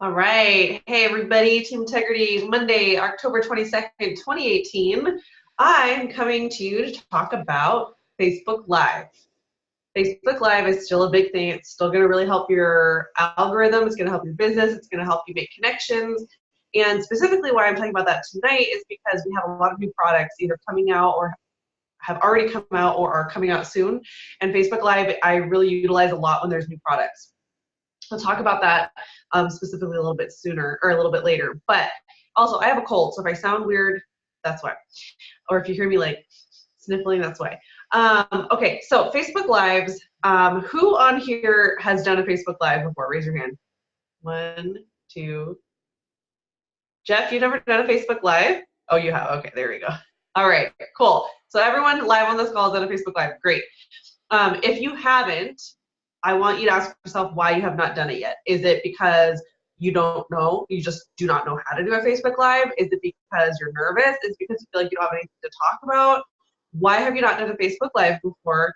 All right. Hey, everybody. Team Integrity, Monday, October 22nd, 2018. I'm coming to you to talk about Facebook Live. Facebook Live is still a big thing. It's still going to really help your algorithm. It's going to help your business. It's going to help you make connections. And specifically why I'm talking about that tonight is because we have a lot of new products either coming out or have already come out or are coming out soon. And Facebook Live, I really utilize a lot when there's new products. We'll talk about that specifically a little bit sooner or a little bit later. But also, I have a cold, so if I sound weird, that's why. Or if you hear me like sniffling, that's why. Okay, so Facebook Lives. Who on here has done a Facebook Live before? Raise your hand. One, two. Jeff, you've never done a Facebook Live? Oh, you have. Okay, there we go. All right, cool. So everyone live on this call has done a Facebook Live. Great. If you haven't, I want you to ask yourself why you have not done it yet. Is it because you don't know, you just do not know how to do a Facebook Live? Is it because you're nervous? Is it because you feel like you don't have anything to talk about? Why have you not done a Facebook Live before?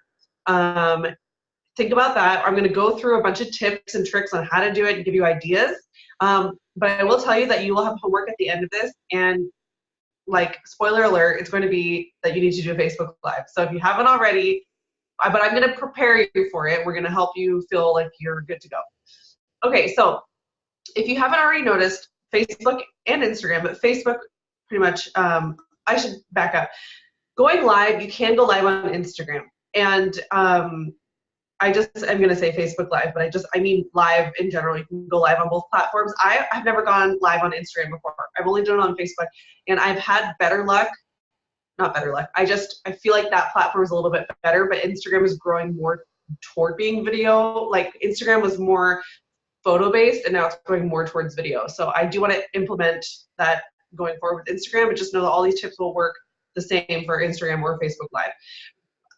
Think about that. I'm going to go through a bunch of tips and tricks on how to do it and give you ideas. But I will tell you that you will have homework at the end of this, and like, spoiler alert, it's going to be that you need to do a Facebook Live. So if you haven't already, but I'm going to prepare you for it. We're going to help you feel like you're good to go. Okay, so if you haven't already noticed, Facebook and Instagram, but Facebook pretty much, I should back up. Going live, you can go live on Instagram. And I'm going to say Facebook Live, but I mean live in general. You can go live on both platforms. I've never gone live on Instagram before. I've only done it on Facebook, and I've had better luck. Not better luck. I feel like that platform is a little bit better, but Instagram is growing more toward being video. Like, Instagram was more photo based, and now it's going more towards video. So I do want to implement that going forward with Instagram, but just know that all these tips will work the same for Instagram or Facebook Live.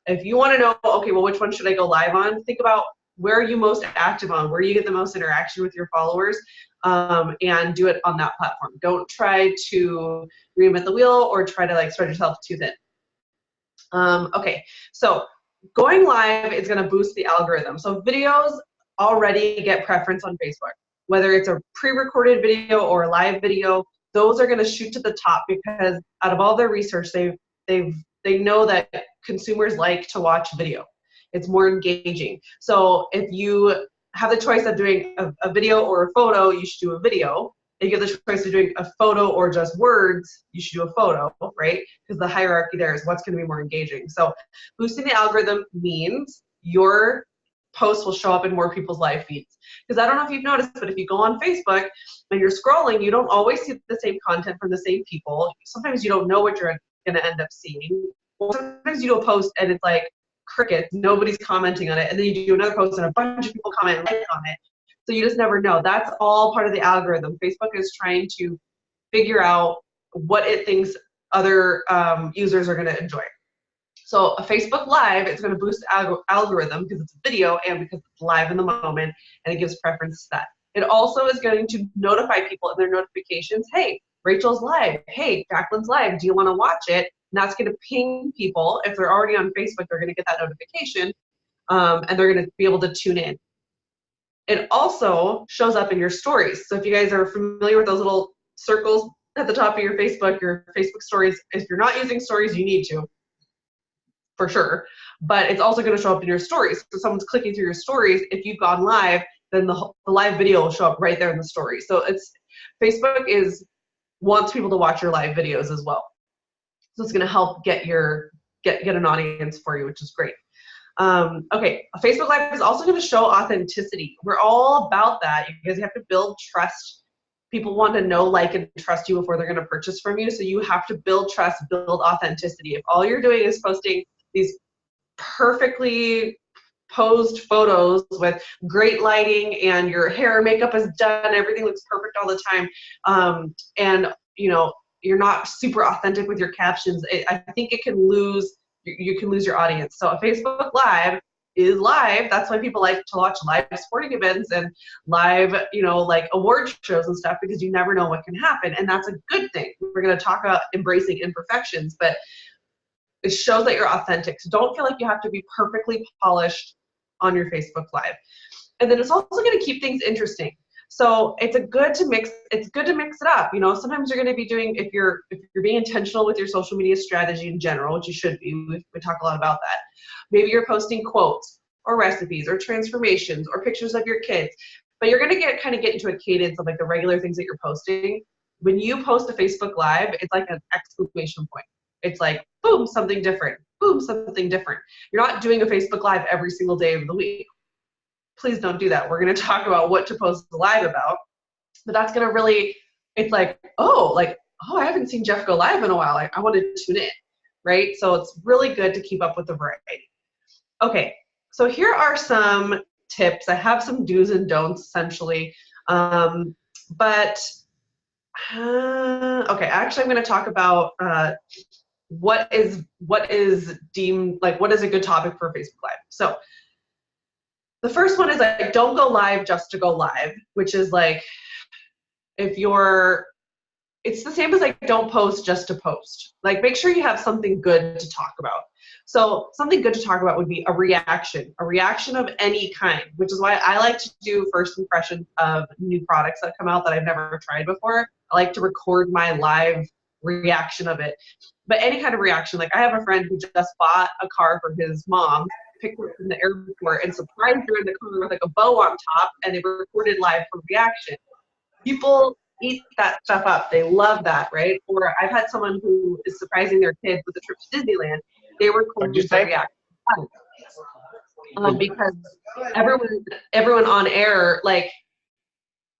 If you want to know, okay, well, which one should I go live on? Think about, where are you most active on? Where do you get the most interaction with your followers? And do it on that platform. Don't try to reinvent the wheel or try to like spread yourself too thin. Okay, so going live is going to boost the algorithm. So videos already get preference on Facebook. Whether it's a pre-recorded video or a live video, those are going to shoot to the top because out of all their research, they know that consumers like to watch video. It's more engaging. So if you have the choice of doing a video or a photo, you should do a video. If you have the choice of doing a photo or just words, you should do a photo, right? Because the hierarchy there is what's going to be more engaging. So boosting the algorithm means your posts will show up in more people's live feeds. Because I don't know if you've noticed, but if you go on Facebook and you're scrolling, you don't always see the same content from the same people. Sometimes you don't know what you're going to end up seeing. Well, sometimes you do a post and it's like crickets, nobody's commenting on it, and then you do another post and a bunch of people comment and like on it. So you just never know. That's all part of the algorithm. Facebook is trying to figure out what it thinks other users are going to enjoy. So a Facebook Live is going to boost the algorithm because it's a video and because it's live in the moment, and it gives preference to that. It also is going to notify people in their notifications, hey, Rachel's live. Hey, Jacqueline's live. Do you want to watch it? And that's going to ping people. If they're already on Facebook, they're going to get that notification, and they're going to be able to tune in. It also shows up in your stories. So if you guys are familiar with those little circles at the top of your Facebook stories, if you're not using stories, you need to, for sure. But it's also going to show up in your stories. So someone's clicking through your stories. If you've gone live, then the live video will show up right there in the story. So Facebook wants people to watch your live videos as well. So it's going to help get an audience for you, which is great. Okay, a Facebook Live is also going to show authenticity. We're all about that. You guys have to build trust. People want to know, like, and trust you before they're going to purchase from you. So you have to build trust, build authenticity. If all you're doing is posting these perfectly posed photos with great lighting and your hair and makeup is done, everything looks perfect all the time, and you're not super authentic with your captions, I think you can lose your audience. So a Facebook Live is live. That's why people like to watch live sporting events and live, like award shows and stuff, because you never know what can happen. And that's a good thing. We're going to talk about embracing imperfections, but it shows that you're authentic. So don't feel like you have to be perfectly polished on your Facebook Live. And then it's also going to keep things interesting. So it's good to mix it up. You know, sometimes you're going to be doing, if you're being intentional with your social media strategy in general, which you should be, we talk a lot about that. Maybe you're posting quotes or recipes or transformations or pictures of your kids, but you're going to get into a cadence of like the regular things that you're posting. When you post a Facebook Live, it's like an exclamation point. It's like, boom, something different. Boom, something different. You're not doing a Facebook Live every single day of the week. Please don't do that. We're going to talk about what to post live about, but that's going to really, it's like, oh, I haven't seen Jeff go live in a while. I want to tune in, right? So it's really good to keep up with the variety. Okay, so here are some tips. I have some do's and don'ts essentially, but okay, actually I'm going to talk about what is deemed, like, what is a good topic for Facebook Live. So the first one is like, don't go live just to go live, which is like, it's the same as like, don't post just to post. Like, make sure you have something good to talk about. So something good to talk about would be a reaction of any kind, which is why I like to do first impressions of new products that come out that I've never tried before. I like to record my live reaction of it. But any kind of reaction, like I have a friend who just bought a car for his mom, picked her up from the airport and surprised her in the car with like a bow on top, and they recorded live for reaction. People eat that stuff up. They love that, right? Or I've had someone who is surprising their kids with a trip to Disneyland. They recorded the reaction. Because everyone on air, like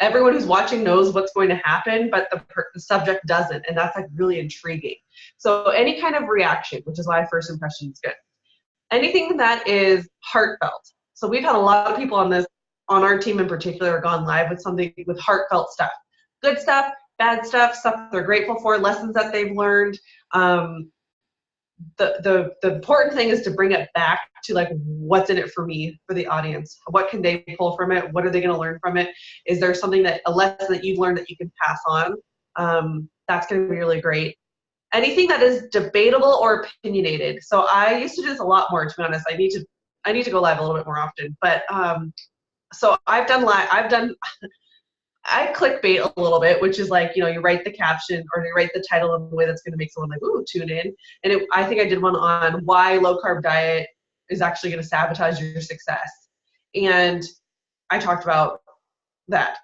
everyone who's watching knows what's going to happen, but the subject doesn't, and that's like really intriguing. So any kind of reaction, which is why first impression is good. Anything that is heartfelt. So we've had a lot of people on our team in particular gone live with something with heartfelt stuff. Good stuff, bad stuff they're grateful for, lessons that they've learned. The important thing is to bring it back to like, what's in it for me, for the audience? What can they pull from it? What are they going to learn from it? Is there something a lesson that you've learned that you can pass on? That's going to be really great. Anything that is debatable or opinionated. So I used to do this a lot more, to be honest. I need to go live a little bit more often. But so I clickbait a little bit, which is like, you know, you write the caption or you write the title in a way that's going to make someone like, ooh, tune in. And I think I did one on why low carb diet is actually going to sabotage your success. And I talked about that.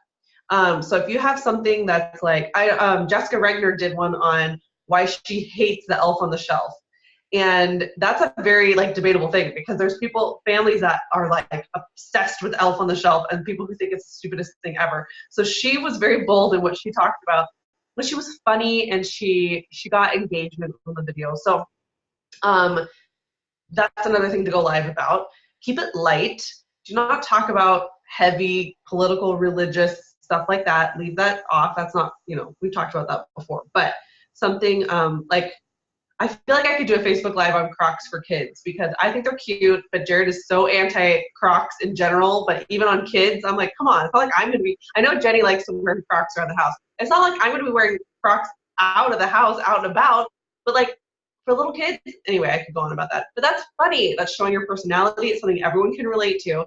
So if you have something that's like, Jessica Regner did one on why she hates the Elf on the Shelf. And that's a very like debatable thing, because there's families that are like obsessed with Elf on the Shelf, and people who think it's the stupidest thing ever. So she was very bold in what she talked about, but she was funny and she got engagement from the video. So that's another thing to go live about. Keep it light. Do not talk about heavy political, religious stuff like that. Leave that off. That's not, you know, we've talked about that before, but something like, I feel like I could do a Facebook Live on Crocs for kids, because I think they're cute, but Jared is so anti-Crocs in general, but even on kids, I'm like, come on, it's not like I'm going to be, I know Jenny likes to wear Crocs around the house. It's not like I'm going to be wearing Crocs out of the house, out and about, but like for little kids, anyway, I could go on about that. But that's funny. That's showing your personality. It's something everyone can relate to.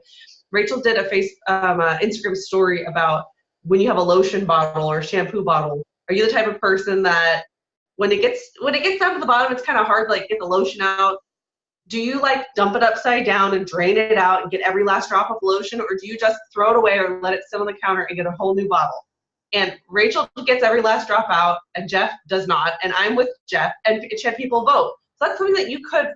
Rachel did a Instagram story about when you have a lotion bottle or shampoo bottle, are you the type of person that when it gets down to the bottom, it's kind of hard to like get the lotion out? Do you like dump it upside down and drain it out and get every last drop of lotion, or do you just throw it away or let it sit on the counter and get a whole new bottle? And Rachel gets every last drop out, and Jeff does not. And I'm with Jeff, and she had people vote. So that's something that you could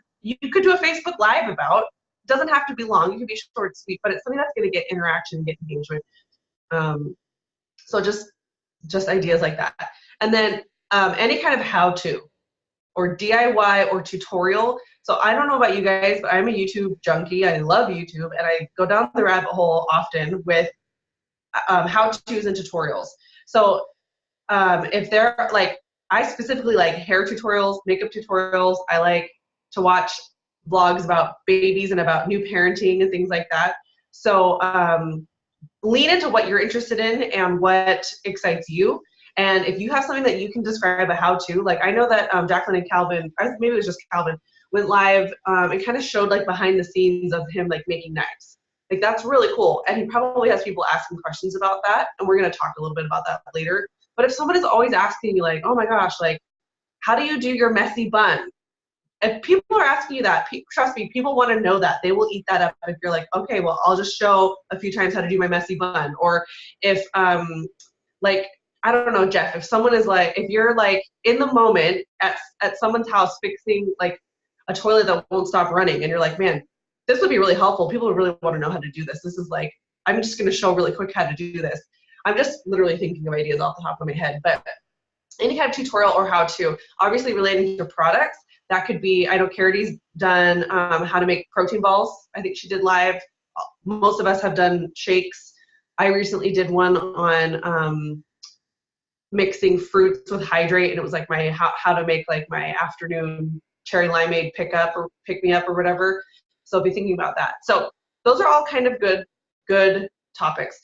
do a Facebook Live about. It doesn't have to be long. It can be short, sweet, but it's something that's going to get interaction and get engagement. So just ideas like that. And then any kind of how-to or DIY or tutorial. So I don't know about you guys, but I'm a YouTube junkie. I love YouTube, and I go down the rabbit hole often with how-tos and tutorials. So if they're like, I specifically like hair tutorials, makeup tutorials. I like to watch vlogs about babies and about new parenting and things like that. So lean into what you're interested in and what excites you. And if you have something that you can describe a how-to, like I know that Jacqueline and Calvin, maybe it was just Calvin, went live and kind of showed like behind the scenes of him like making knives. Like, that's really cool. And he probably has people asking questions about that. And we're going to talk a little bit about that later. But if someone is always asking you, like, oh my gosh, like, how do you do your messy bun? If people are asking you that, trust me, people want to know that. They will eat that up if you're like, okay, well, I'll just show a few times how to do my messy bun. Or if, like, I don't know, Jeff, if someone is like, if you're like in the moment at someone's house fixing like a toilet that won't stop running, and you're like, man, this would be really helpful. People would really want to know how to do this. This is like, I'm just going to show really quick how to do this. I'm just literally thinking of ideas off the top of my head. But any kind of tutorial or how to, obviously relating to products, that could be, I know Carity's done how to make protein balls. I think she did live. Most of us have done shakes. I recently did one on mixing fruits with hydrate, and it was like my how to make like my afternoon cherry limeade pick me up or whatever. So I'll be thinking about that. So those are all kind of good topics.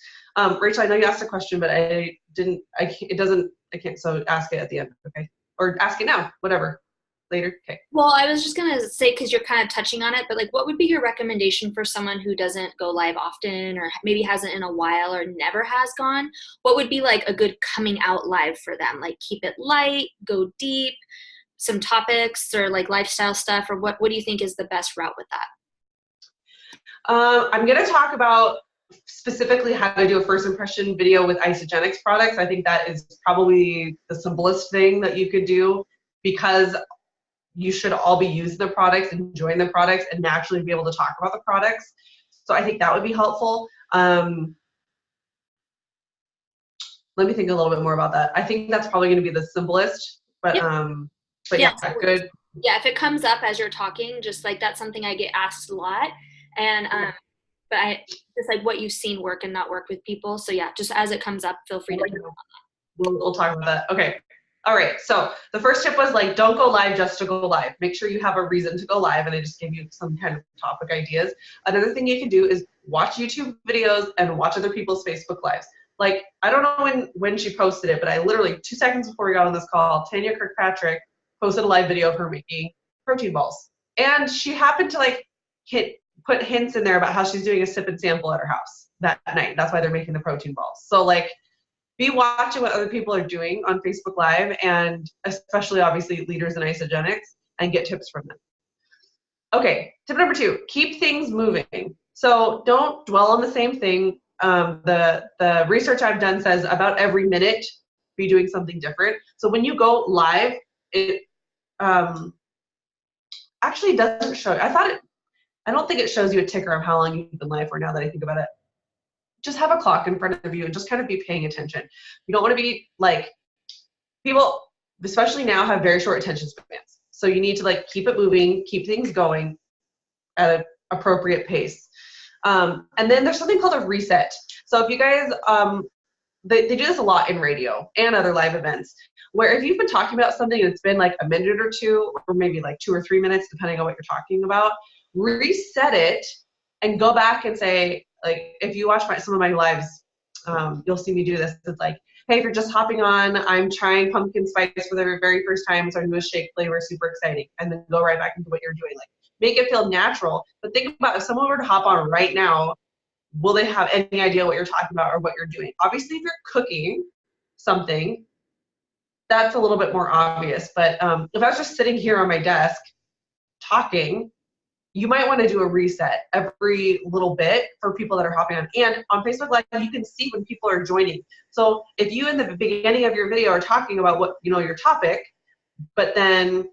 Rachel, I know you asked a question, but I can't, so ask it at the end, okay? Or ask it now, whatever. Later, okay. Well, I was just gonna say, because you're kind of touching on it, but like, what would be your recommendation for someone who doesn't go live often, or maybe hasn't in a while, or never has gone? What would be like a good coming out live for them? Like, keep it light, go deep, some topics, or like lifestyle stuff, or what do you think is the best route with that? I'm gonna talk about specifically how to do a first impression video with Isagenix products. I think that is probably the simplest thing that you could do, because you should all be using the products, enjoying the products, and naturally be able to talk about the products. So I think that would be helpful. Let me think a little bit more about that. I think that's probably going to be the simplest, but yeah, good. Yeah, if it comes up as you're talking, just like, that's something I get asked a lot. And but I just like what you've seen work and not work with people. So yeah, just as it comes up, feel free to talk about that. We'll talk about that. Okay. All right, so the first tip was like, don't go live just to go live. Make sure you have a reason to go live, and I just gave you some kind of topic ideas. Another thing you can do is watch YouTube videos and watch other people's Facebook lives. Like, I don't know when she posted it, but I literally 2 seconds before we got on this call, Tanya Kirkpatrick posted a live video of her making protein balls. And she happened to like put hints in there about how she's doing a sip and sample at her house that night. That's why they're making the protein balls. So like, be watching what other people are doing on Facebook Live, and especially obviously leaders in Isagenix, and get tips from them. Okay, tip number 2, keep things moving. So don't dwell on the same thing. The research I've done says about every minute, be doing something different. So when you go live, it actually doesn't show. I don't think it shows you a ticker of how long you've been live for, now that I think about it. Just have a clock in front of you and just kind of be paying attention. You don't want to be like, people, especially now, have very short attention spans. So you need to like keep it moving, keep things going at an appropriate pace. And then there's something called a reset. So if you guys, they do this a lot in radio and other live events, where if you've been talking about something and it's been like a minute or 2, or maybe like 2 or 3 minutes, depending on what you're talking about, reset it and go back and say, like, if you watch some of my lives, you'll see me do this. It's like, hey, if you're just hopping on, I'm trying pumpkin spice for the very first time. It's our newest shake flavor, super exciting. And then go right back into what you're doing. Like, make it feel natural. But think about, if someone were to hop on right now, will they have any idea what you're talking about or what you're doing? Obviously, if you're cooking something, that's a little bit more obvious. But if I was just sitting here on my desk talking, you might want to do a reset every little bit for people that are hopping on. And on Facebook Live, you can see when people are joining. So if you in the beginning of your video are talking about what, your topic, but then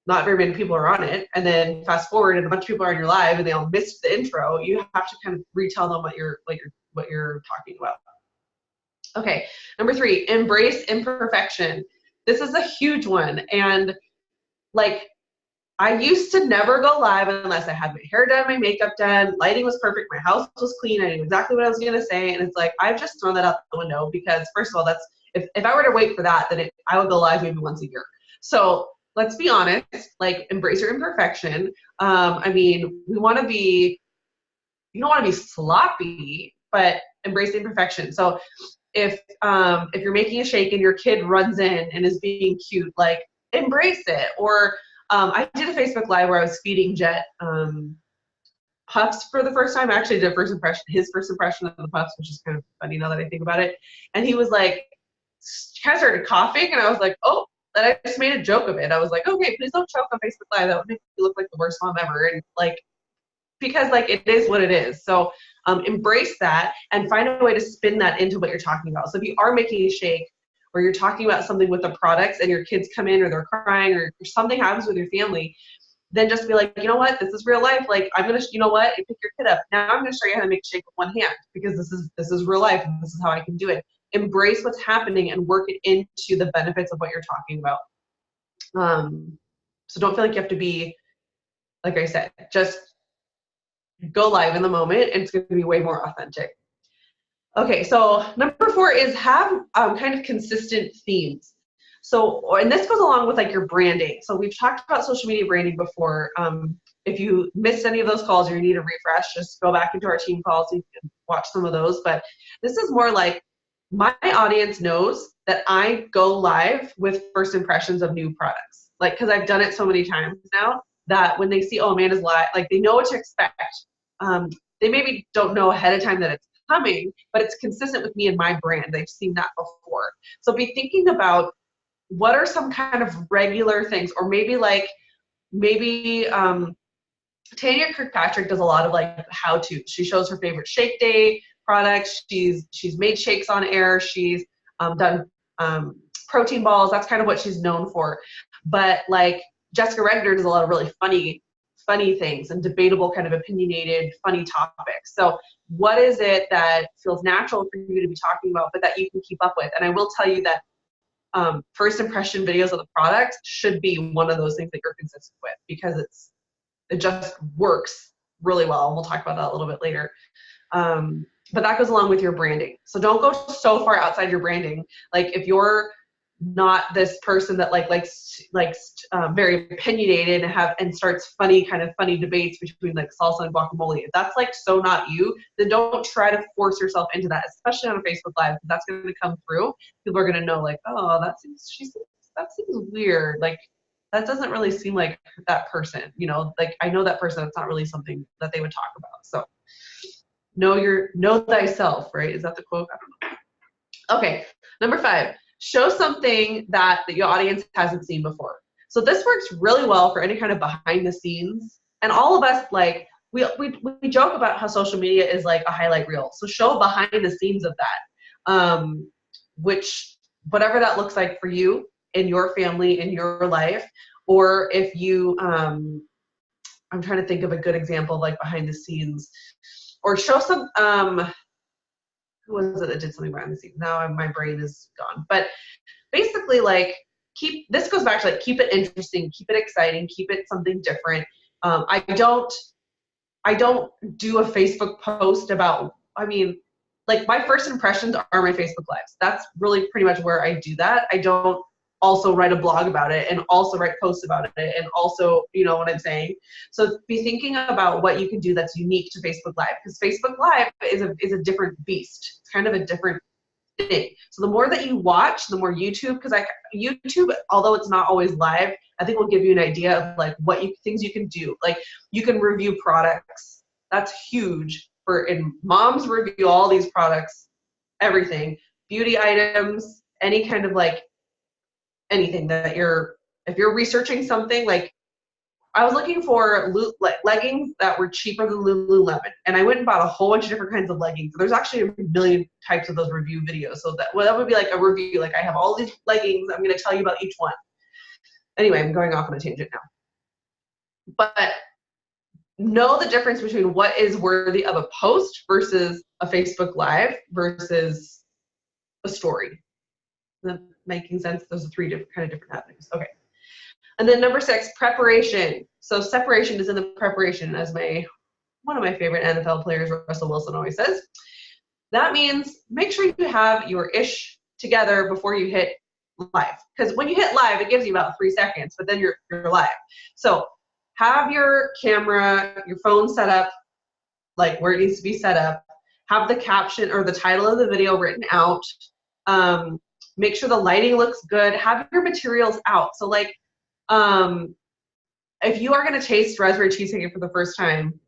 not very many people are on it, and then fast forward and a bunch of people are on your live and they all missed the intro, you have to kind of retell them what you're talking about. Okay, number 3, embrace imperfection. This is a huge one. And like, I used to never go live unless I had my hair done, my makeup done, lighting was perfect, my house was clean, I knew exactly what I was going to say. And it's like, I've just thrown that out the window, because first of all, that's, if I were to wait for that, then I would go live maybe once a year. So let's be honest, like, embrace your imperfection. I mean, you don't want to be sloppy, but embrace the imperfection. So if you're making a shake and your kid runs in and is being cute, like, embrace it. Or I did a Facebook Live where I was feeding Jet puffs for the first time. I actually did his first impression of the puffs, which is kind of funny now that I think about it. And he was like, kind of started coughing, and I was like, oh, and I just made a joke of it. I was like, okay, please don't choke on Facebook Live. That would make you look like the worst mom ever. And like, because like it is what it is. So embrace that and find a way to spin that into what you're talking about. So if you are making a shake, or you're talking about something with the products and your kids come in or they're crying or something happens with your family, then just be like, you know what, this is real life. Like, I'm going to, you know what, pick your kid up. Now I'm going to show you how to make a shake with one hand, because this is real life and this is how I can do it. Embrace what's happening and work it into the benefits of what you're talking about. So don't feel like you have to be, like I said, just go live in the moment, and it's going to be way more authentic. Okay, so number 4 is have kind of consistent themes. So, and this goes along with like your branding. So we've talked about social media branding before. If you missed any of those calls or you need a refresh, just go back into our team calls so you can watch some of those. But this is more like, my audience knows that I go live with first impressions of new products. Like, because I've done it so many times now that when they see, oh, Amanda's live, like they know what to expect. They maybe don't know ahead of time that it's coming, but it's consistent with me and my brand. They've seen that before. So be thinking about what are some kind of regular things, or maybe Tanya Kirkpatrick does a lot of like how-to. She shows her favorite shake day products. She's made shakes on air. She's done protein balls. That's kind of what she's known for. But like Jessica Regner does a lot of really funny things and debatable, kind of opinionated, funny topics. So what is it that feels natural for you to be talking about, but that you can keep up with? And I will tell you that first impression videos of the product should be one of those things that you're consistent with, because it just works really well. And we'll talk about that a little bit later. But that goes along with your branding. So don't go so far outside your branding. Like if you're not this person that likes very opinionated and starts funny debates between like salsa and guacamole, if that's like so not you, then don't try to force yourself into that, especially on a Facebook Live. That's going to come through. People are going to know like, oh, that seems weird. Like that doesn't really seem like that person. You know, like I know that person. It's not really something that they would talk about. So know thyself, right? Is that the quote? I don't know. Okay, number 5. Show something that your audience hasn't seen before. So this works really well for any kind of behind the scenes. And all of us, like, we joke about how social media is like a highlight reel. So show behind the scenes of that, which whatever that looks like for you in your family, in your life. Or if you, I'm trying to think of a good example of like behind the scenes. Or show some, who was it that did something behind the scenes? Now my brain is gone. But basically, like, this goes back to like, keep it interesting, keep it exciting, keep it something different. I don't do a Facebook post about, like my first impressions are my Facebook Lives. That's really pretty much where I do that. I don't also write a blog about it and also write posts about it and also, you know what I'm saying? So be thinking about what you can do that's unique to Facebook Live, because Facebook Live is a different beast. It's kind of a different thing. So the more that you watch, the more YouTube, because YouTube, although it's not always live, I think will give you an idea of like things you can do. Like you can review products. That's huge and moms review all these products, everything, beauty items, any kind of like anything that if you're researching something. Like I was looking for leggings that were cheaper than Lululemon, and I went and bought a whole bunch of different kinds of leggings. There's actually a million types of those review videos. So that would be like a review. Like I have all these leggings. I'm going to tell you about each one. Anyway, I'm going off on a tangent now. But know the difference between what is worthy of a post versus a Facebook Live versus a story. Is that making sense? Those are 3 different avenues. Okay. And then number 6, preparation. So separation is in the preparation, as one of my favorite NFL players, Russell Wilson, always says. That means make sure you have your ish together before you hit live. Because when you hit live, it gives you about 3 seconds, but then you're live. So have your camera, your phone set up like where it needs to be set up. Have the caption or the title of the video written out. Make sure the lighting looks good. Have your materials out. So like, if you are going to taste raspberry cheesecake for the first time,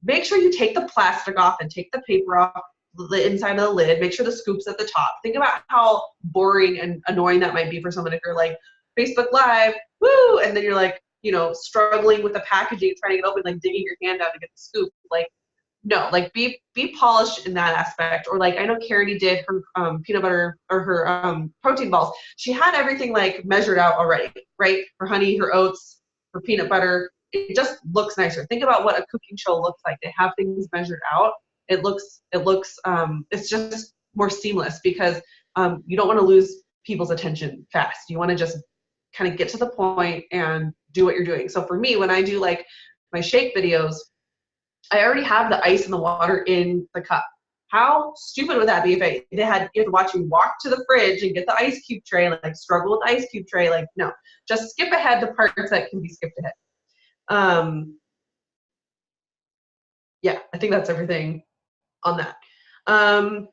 make sure you take the plastic off and take the paper off the inside of the lid. Make sure the scoop's at the top. Think about how boring and annoying that might be for someone if you're like, Facebook Live, woo, and then you're like, you know, struggling with the packaging, trying to get open, like digging your hand out to get the scoop. Like, no, like be polished in that aspect. Or like, I know Carity did her peanut butter or her protein balls. She had everything like measured out already, right? Her honey, her oats, her peanut butter. It just looks nicer. Think about what a cooking show looks like. They have things measured out. It looks, it's just more seamless because you don't want to lose people's attention fast. You want to just kind of get to the point and do what you're doing. So for me, when I do like my shake videos, I already have the ice and the water in the cup. How stupid would that be if you had to watch me walk to the fridge and get the ice cube tray, like struggle with the ice cube tray? Like, no, just skip ahead the parts that can be skipped ahead. Yeah, I think that's everything on that.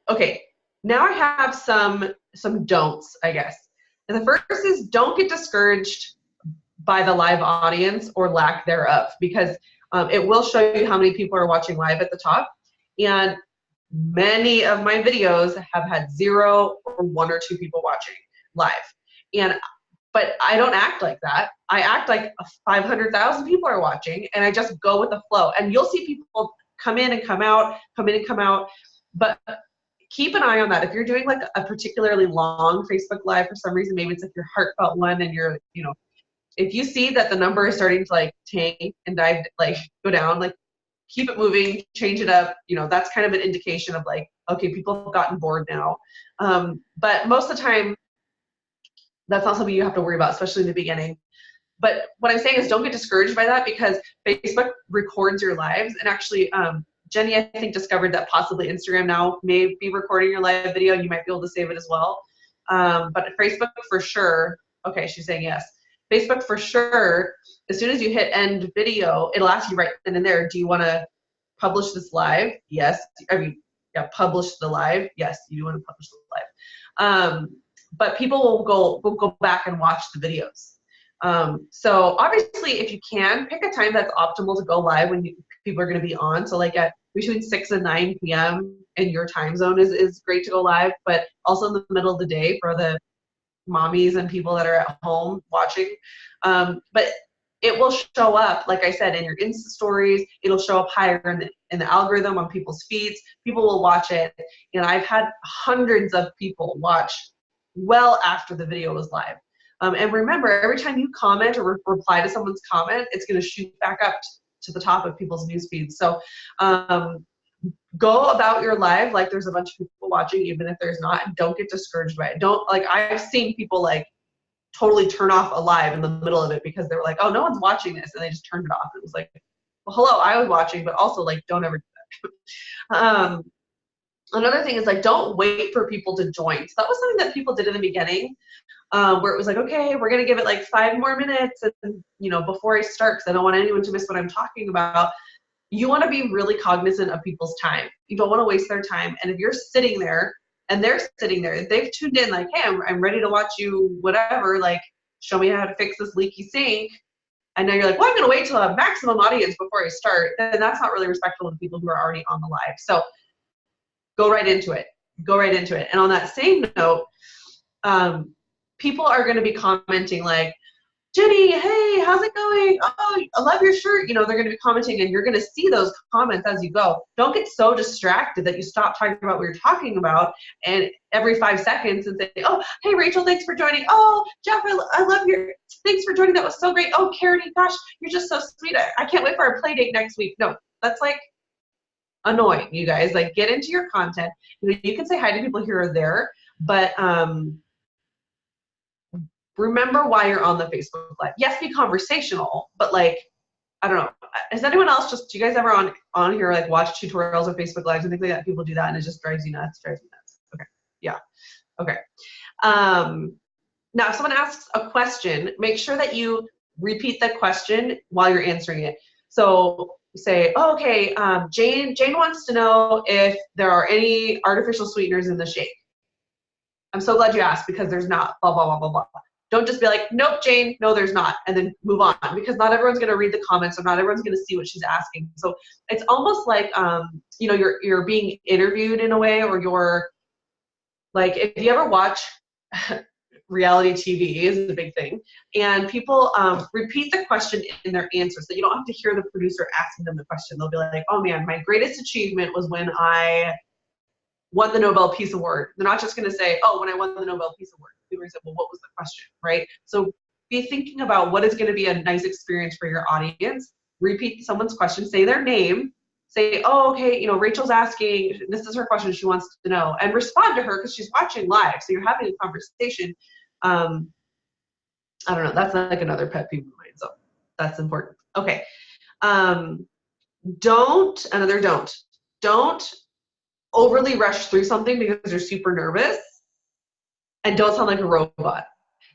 Okay, now I have some don'ts, I guess. And the first is don't get discouraged by the live audience or lack thereof, because it will show you how many people are watching live at the top. And many of my videos have had 0 or 1 or 2 people watching live. But I don't act like that. I act like 500,000 people are watching, and I just go with the flow. And you'll see people come in and come out, come in and come out. But keep an eye on that. If you're doing like a particularly long Facebook Live for some reason, maybe it's like your heartfelt one and you're, you know, if you see that the number is starting to like tank and go down, like keep it moving, change it up. You know, that's kind of an indication of like, okay, people have gotten bored now. But most of the time, that's not something you have to worry about, especially in the beginning. But what I'm saying is don't get discouraged by that, because Facebook records your lives. And actually, Jenny, I think, discovered that possibly Instagram now may be recording your live video. You might be able to save it as well. But Facebook for sure, okay, she's saying yes. Facebook for sure, as soon as you hit end video, it'll ask you right then and there, do you want to publish this live? Yes. I mean, yeah, publish the live. Yes, you do want to publish the live. But people will go back and watch the videos. So obviously, if you can, pick a time that's optimal to go live when people are going to be on. So like at between 6 and 9 p.m. in your time zone is great to go live, but also in the middle of the day for the mommies and people that are at home watching. But it will show up, like I said, in your Insta stories. It'll show up higher in the algorithm on people's feeds. People will watch it. And I've had hundreds of people watch well after the video was live. And remember, every time you comment or reply to someone's comment, it's going to shoot back up to the top of people's news feeds. So go about your live like there's a bunch of people watching, even if there's not, and don't get discouraged by it. Don't, like, I've seen people like totally turn off a live in the middle of it because they were like, oh, no one's watching this, and they just turned it off. It was like, well, hello, I was watching, but also like, don't ever do that. Another thing is like, don't wait for people to join. So that was something that people did in the beginning, where it was like, okay, we're gonna give it like 5 more minutes, and you know, before I start, because I don't want anyone to miss what I'm talking about. You want to be really cognizant of people's time. You don't want to waste their time. And if you're sitting there and they're sitting there, they've tuned in like, hey, I'm ready to watch you, whatever, like, show me how to fix this leaky sink. And now you're like, well, I'm going to wait till a maximum audience before I start. Then that's not really respectful of people who are already on the live. So go right into it. Go right into it. And on that same note, people are going to be commenting like, Jenny, hey, how's it going? Oh, I love your shirt. You know, they're going to be commenting, and you're going to see those comments as you go. Don't get so distracted that you stop talking about what you're talking about, and every 5 seconds and say, oh, hey, Rachel, thanks for joining. Oh, Jeff, I love your, thanks for joining. That was so great. Oh, Carity, gosh, you're just so sweet. I can't wait for our play date next week. No, that's like annoying, you guys. Like, get into your content. You can say hi to people here or there, but remember why you're on the Facebook Live. Yes, be conversational, but like, I don't know. Is anyone else do you guys ever on here like watch tutorials or Facebook Lives and things like that? People do that and it just drives you nuts. Okay. Yeah. Okay. Now, if someone asks a question, make sure that you repeat the question while you're answering it. So say, oh, okay, Jane wants to know if there are any artificial sweeteners in the shake. I'm so glad you asked, because there's not, blah, blah, blah, blah, blah. Don't just be like, nope, Jane, no, there's not, and then move on, because not everyone's going to read the comments, or not everyone's going to see what she's asking. So it's almost like, you know, you're being interviewed in a way, or you're like, if you ever watch reality TV is a big thing, and people repeat the question in their answers, so you don't have to hear the producer asking them the question. They'll be like, oh man, my greatest achievement was when I won the Nobel Peace Award. They're not just going to say, oh, when I won the Nobel Peace Award. People are going to say, well, what was the question, right? So be thinking about what is going to be a nice experience for your audience. Repeat someone's question, say their name, say, oh, okay, you know, Rachel's asking, this is her question, she wants to know, and respond to her because she's watching live, so you're having a conversation. I don't know, that's like another pet peeve of mine, so that's important. Okay. Don't overly rush through something because you're super nervous, and don't sound like a robot.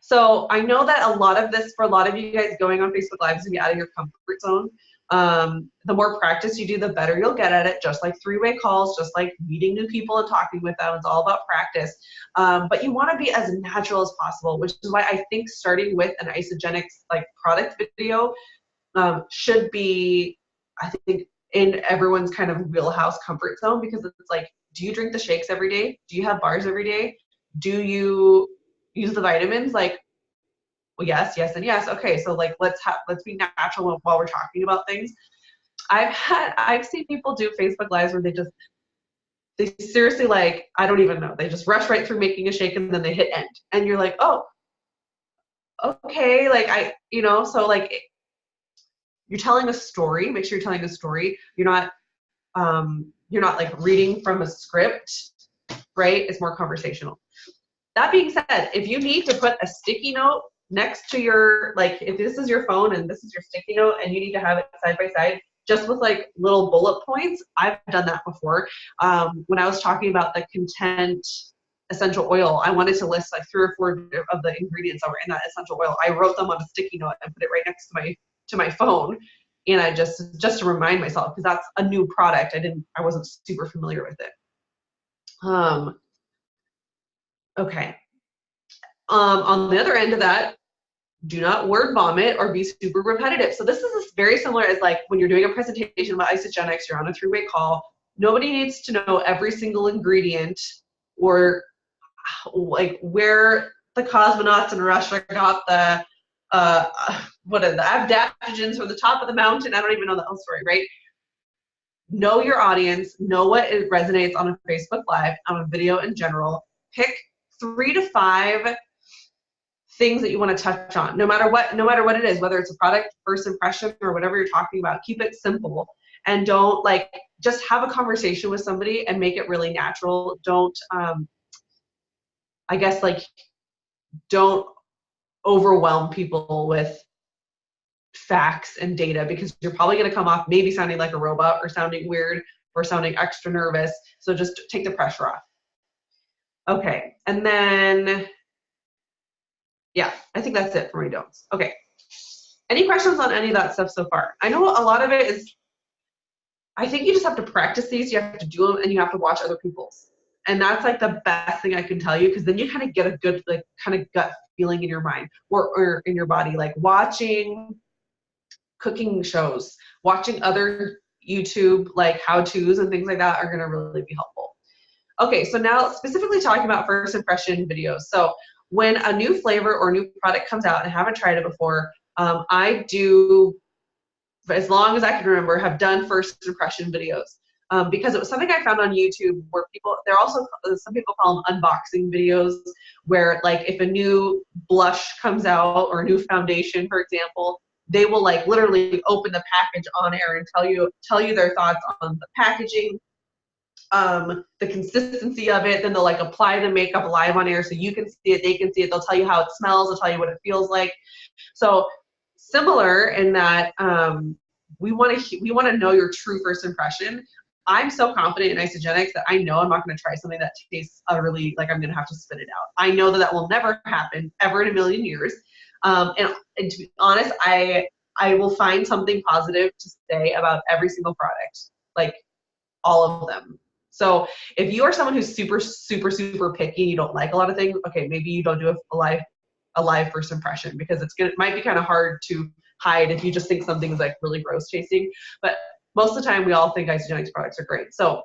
So I know that a lot of this, for a lot of you guys, going on Facebook Live is going to be out of your comfort zone. The more practice you do, the better you'll get at it, just like three-way calls, just like meeting new people and talking with them. It's all about practice. But you want to be as natural as possible, which is why I think starting with an Isagenix like product video should be, I think, in everyone's kind of wheelhouse comfort zone, because it's like, do you drink the shakes every day? Do you have bars every day? Do you use the vitamins? Like, well, yes, and yes. Okay, so like let's be natural while we're talking about things. I've seen people do Facebook Lives where they seriously, like, I don't even know, they just rush right through making a shake and then they hit end, and you're like, oh, okay, like so like you're telling a story. Make sure you're telling a story. You're not like reading from a script, right? It's more conversational. That being said, if you need to put a sticky note next to your, like, if this is your phone and this is your sticky note and you need to have it side by side just with like little bullet points, I've done that before. When I was talking about the Content essential oil, I wanted to list like 3 or 4 of the ingredients that were in that essential oil. I wrote them on a sticky note and put it right next to my phone, and I just to remind myself, because that's a new product. I wasn't super familiar with it. Okay. On the other end of that, do not word vomit or be super repetitive. So this is very similar as like when you're doing a presentation about Isagenix, you're on a 3-way call. Nobody needs to know every single ingredient, or like where the cosmonauts in Russia got the what are the adaptogens from the top of the mountain. I don't even know the whole story, right? Know your audience, know what it resonates on a Facebook Live, on a video in general. Pick 3 to 5 things that you want to touch on, no matter what it is, whether it's a product, first impression, or whatever you're talking about. Keep it simple, and don't like just have a conversation with somebody and make it really natural. Don't I guess like don't overwhelm people with facts and data, because you're probably going to come off maybe sounding like a robot, or sounding weird, or sounding extra nervous. So just take the pressure off. Okay, and then yeah, I think that's it for my don'ts. Okay. Any questions on any of that stuff so far? I know a lot of it is, I think you just have to practice these, you have to do them, and you have to watch other people's. And that's like the best thing I can tell you, because then you kind of get a good, like, kind of gut feeling in your mind or in your body. Like watching cooking shows, watching other YouTube like how-tos and things like that are going to really be helpful. Okay, so now specifically talking about first impression videos. So when a new flavor or new product comes out and I haven't tried it before, I do, as long as I can remember, have done first impression videos, because it was something I found on YouTube where some people call them unboxing videos, where like if a new blush comes out or a new foundation, for example, they will like literally open the package on air and tell you their thoughts on the packaging, the consistency of it. Then they'll like apply the makeup live on air so you can see it, they can see it. They'll tell you how it smells, they'll tell you what it feels like. So similar in that we want to know your true first impression. I'm so confident in Isagenix that I know I'm not going to try something that tastes utterly like I'm going to have to spit it out. I know that will never happen ever in a million years. And to be honest, I will find something positive to say about every single product, like all of them. So if you are someone who's super, super, super picky, you don't like a lot of things, okay, maybe you don't do a live a live first impression, because it might be kind of hard to hide if you just think something's like really gross tasting. But most of the time we all think Isagenix products are great. So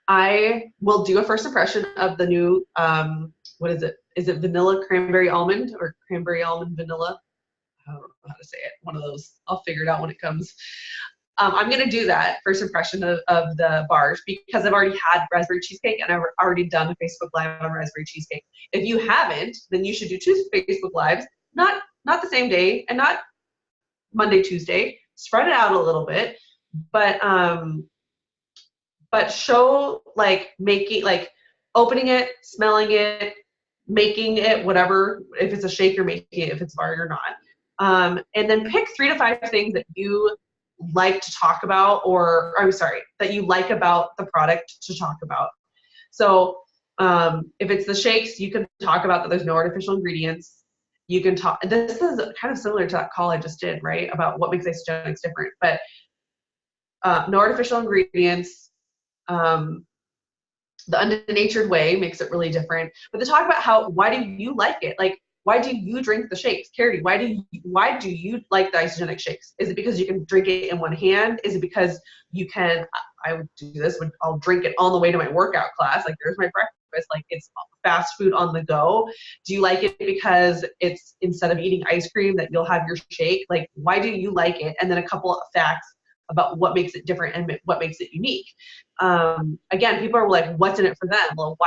I will do a first impression of the new, what is it? Is it vanilla cranberry almond or cranberry almond vanilla? I don't know how to say it. One of those. I'll figure it out when it comes. I'm going to do that first impression of the bars because I've already had raspberry cheesecake and I've already done a Facebook Live on raspberry cheesecake. If you haven't, then you should do 2 Facebook Lives, not the same day and not Monday, Tuesday. Spread it out a little bit, but show like making, like opening it, smelling it, making it, whatever, if it's a shake you're making it, if it's bar or not. And then pick 3 to 5 things that you like to talk about, or I'm sorry, that you like about the product to talk about. So if it's the shakes, you can talk about that there's no artificial ingredients. You can talk, this is kind of similar to that call I just did, right, about what makes Isagenix different, but no artificial ingredients. The undenatured way makes it really different. But to talk about why do you like it? Like, why do you drink the shakes? Carrie, why do you like the Isagenix shakes? Is it because you can drink it in one hand? Is it because you can, I would do this, I'll drink it on the way to my workout class. Like, there's my breakfast. Like, it's fast food on the go. Do you like it because it's, instead of eating ice cream, that you'll have your shake? Like, why do you like it? And then a couple of facts about what makes it different and what makes it unique. Again, people are like, what's in it for them? Well,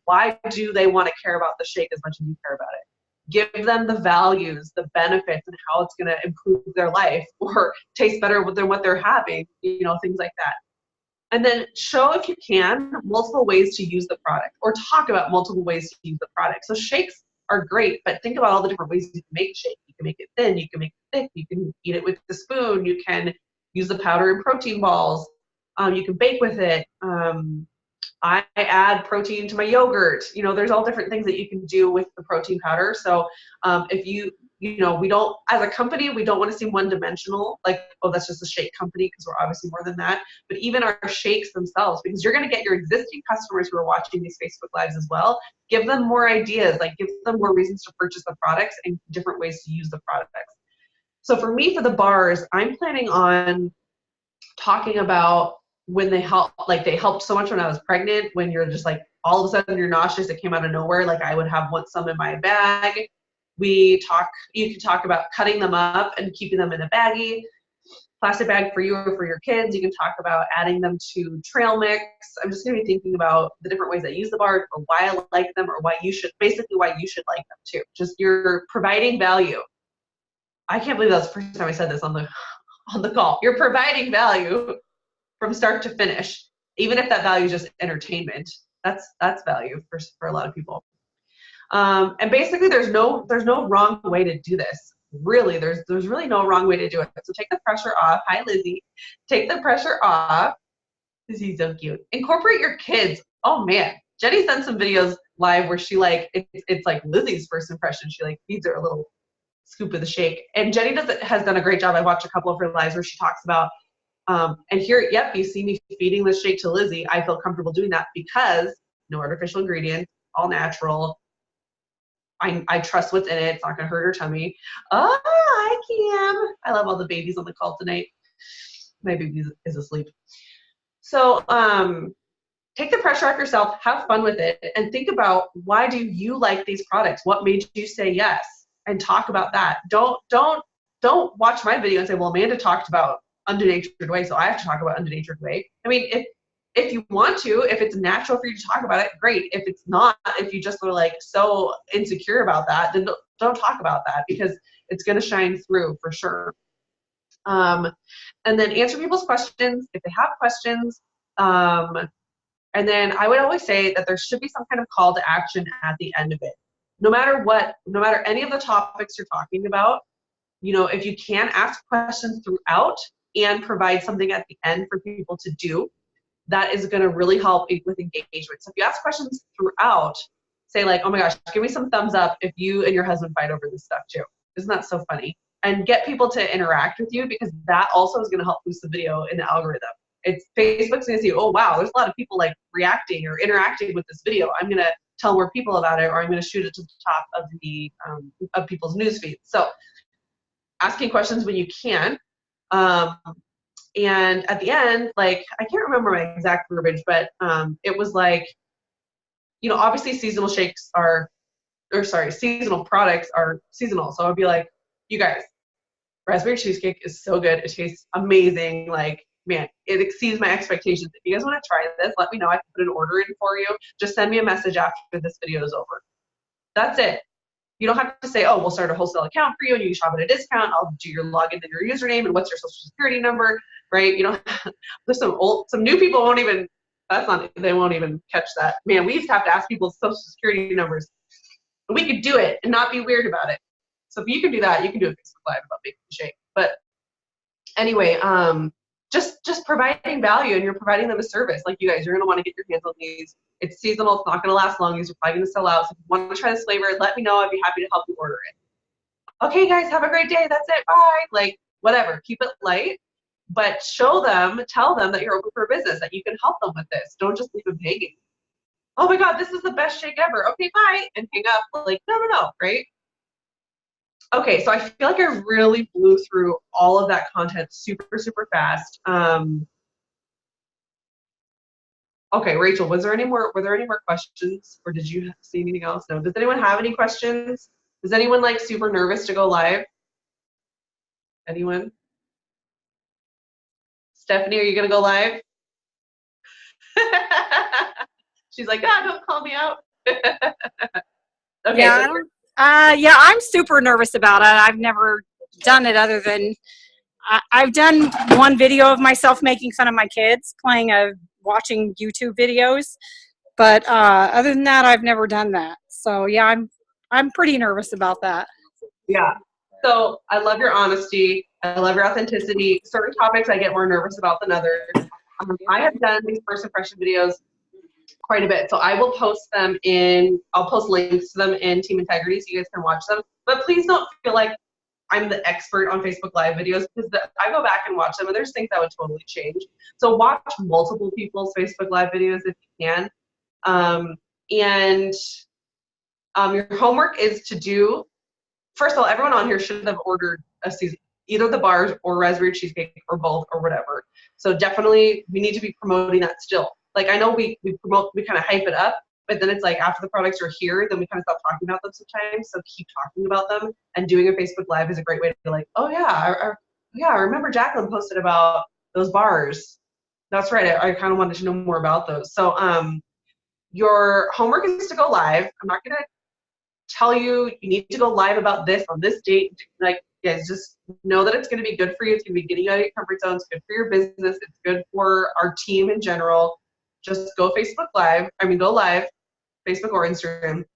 why do they want to care about the shake as much as you care about it? Give them the values, the benefits, and how it's going to improve their life or taste better than what they're having, things like that. And then show, if you can, multiple ways to use the product, or talk about multiple ways to use the product. So shakes are great, but think about all the different ways you can make a shake. You can make it thin, you can make it thick, you can eat it with the spoon, you can use the powder in protein balls, you can bake with it. I add protein to my yogurt. There's all different things that you can do with the protein powder. So if we don't, as a company, we don't want to seem one-dimensional, like, oh, that's just a shake company, because we're obviously more than that. But even our shakes themselves, because you're going to get your existing customers who are watching these Facebook Lives as well, give them more ideas, like give them more reasons to purchase the products and different ways to use the products. So for me, for the bars, I'm planning on talking about when they help, like they helped so much when I was pregnant, when you're just like, all of a sudden you're nauseous, it came out of nowhere. Like, I would have some in my bag. You can talk about cutting them up and keeping them in a baggie, plastic bag for you or for your kids. You can talk about adding them to trail mix. I'm just going to be thinking about the different ways I use the bars, or why I like them, or why you should like them too. Just, you're providing value. I can't believe that's the first time I said this on the call. You're providing value from start to finish, even if that value is just entertainment. That's value for a lot of people. And basically, there's no wrong way to do this. Really, there's really no wrong way to do it. So take the pressure off. Hi, Lizzie. Take the pressure off. Lizzie's so cute. Incorporate your kids. Oh man, Jenny sent some videos live where she it's like Lizzie's first impression. She like feeds her a little scoop of the shake, and Jenny has done a great job. I watched a couple of her lives where she talks about. And here, yep, you see me feeding the shake to Lizzie. I feel comfortable doing that because no artificial ingredients, all natural. I trust what's in it. It's not going to hurt her tummy. Oh, hi, Cam. I love all the babies on the call tonight. My baby is asleep. So take the pressure off yourself. Have fun with it. And think about, why do you like these products? What made you say yes? And talk about that. Don't watch my video and say, well, Amanda talked about undenatured way, so I have to talk about undenatured way. I mean, if you want to, if it's natural for you to talk about it, great. If it's not, if you just are like so insecure about that, then don't talk about that, because it's going to shine through for sure. And then answer people's questions if they have questions. And then I would always say that there should be some kind of call to action at the end of it. No matter any of the topics you're talking about, if you can ask questions throughout and provide something at the end for people to do, that is going to really help with engagement. So if you ask questions throughout, say like, oh my gosh, give me some thumbs up if you and your husband fight over this stuff too. Isn't that so funny? And get people to interact with you, because that also is going to help boost the video in the Facebook's going to see, oh wow, there's a lot of people like reacting or interacting with this video. I'm going to tell more people about it, or I'm going to shoot it to the top of the of people's news feeds. So asking questions when you can. And at the end, like, I can't remember my exact verbiage, but it was like, obviously seasonal seasonal products are seasonal. So I would be like, you guys, raspberry cheesecake is so good. It tastes amazing. Like, man, it exceeds my expectations. If you guys want to try this, let me know. I can put an order in for you. Just send me a message after this video is over. That's it. You don't have to say, oh, we'll start a wholesale account for you and you can shop at a discount. I'll do your login and your username and what's your social security number, right? There's some new people they won't even catch that. Man, we used to have to ask people's social security numbers. We could do it and not be weird about it. So if you can do that, you can do a Facebook Live about making the shake. But anyway, just providing value, and you're providing them a service. Like, you guys, you're going to want to get your hands on these. It's seasonal. It's not going to last long. These are probably going to sell out. So if you want to try this flavor, let me know. I'd be happy to help you order it. Okay, guys, have a great day. That's it. Bye. Like, whatever. Keep it light, but tell them that you're open for business, that you can help them with this. Don't just leave them hanging. Oh my God, this is the best shake ever. Okay, bye. And hang up. Like, no, right? Okay, so I feel like I really blew through all of that content super, super fast. Okay, Rachel, were there any more questions, or did you see anything else? No. Does anyone have any questions? Is anyone like super nervous to go live? Anyone? Stephanie, are you gonna go live? She's like, don't call me out. Okay. Yeah, I'm super nervous about it. I've never done it other than I've done one video of myself making fun of my kids watching YouTube videos, but other than that, I've never done that. So yeah, I'm pretty nervous about that. Yeah. So I love your honesty. I love your authenticity. Certain topics I get more nervous about than others. I have done these first impression videos quite a bit. So I will post them I'll post links to them in Team Integrity so you guys can watch them. But please don't feel like I'm the expert on Facebook Live videos, because I go back and watch them and there's things that would totally change. So watch multiple people's Facebook Live videos if you can. Your homework is to do, first of all, everyone on here should have ordered either the bars or raspberry cheesecake or both or whatever. So definitely we need to be promoting that still. Like, I know we kind of hype it up, but then it's like after the products are here, then we kind of stop talking about them sometimes. So keep talking about them, and doing a Facebook Live is a great way to be like, oh yeah, I remember Jacqueline posted about those bars. That's right. I kind of wanted to know more about those. So your homework is to go live. I'm not going to tell you need to go live about this on this date. Like, guys, just know that it's going to be good for you. It's going to be getting you out of your comfort zone. It's good for your business. It's good for our team in general. Just go go live, Facebook or Instagram.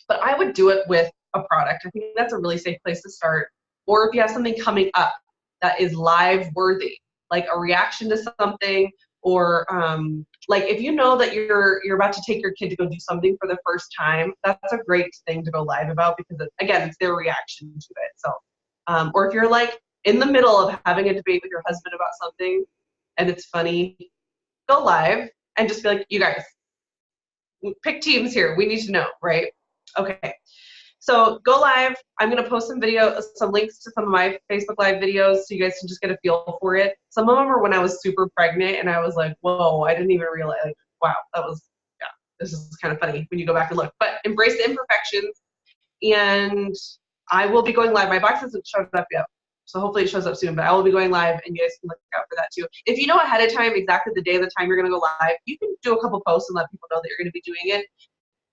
But I would do it with a product. I think that's a really safe place to start. Or if you have something coming up that is live worthy, like a reaction to something, or like if you know that you're about to take your kid to go do something for the first time, that's a great thing to go live about, because again, it's their reaction to it. So, or if you're like in the middle of having a debate with your husband about something and it's funny, go live and just be like, you guys, pick teams here. We need to know, right? Okay. So go live. I'm going to post some links to some of my Facebook Live videos so you guys can just get a feel for it. Some of them are when I was super pregnant and I was like, whoa, I didn't even realize, like, wow, this is kind of funny when you go back and look. But embrace the imperfections, and I will be going live. My box hasn't showed up yet, so hopefully it shows up soon, but I will be going live, and you guys can look out for that too. If you know ahead of time exactly the day of the time you're going to go live, you can do a couple posts and let people know that you're going to be doing it.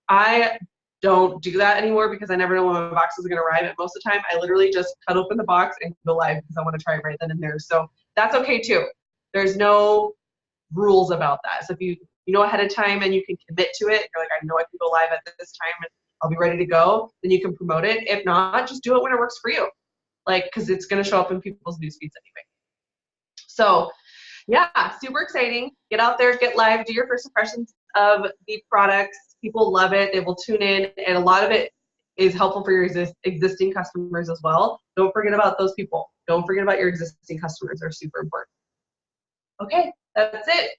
I don't do that anymore because I never know when my boxes are going to arrive. And most of the time, I literally just cut open the box and go live because I want to try it right then and there. So that's okay too. There's no rules about that. So if you know ahead of time and you can commit to it, you're like, I know I can go live at this time and I'll be ready to go, then you can promote it. If not, just do it when it works for you. Like, because it's going to show up in people's news feeds anyway. So yeah, super exciting. Get out there, get live, do your first impressions of the products. People love it. They will tune in, and a lot of it is helpful for your existing customers as well. Don't forget about those people. Don't forget about your existing customers. They're super important. Okay, that's it.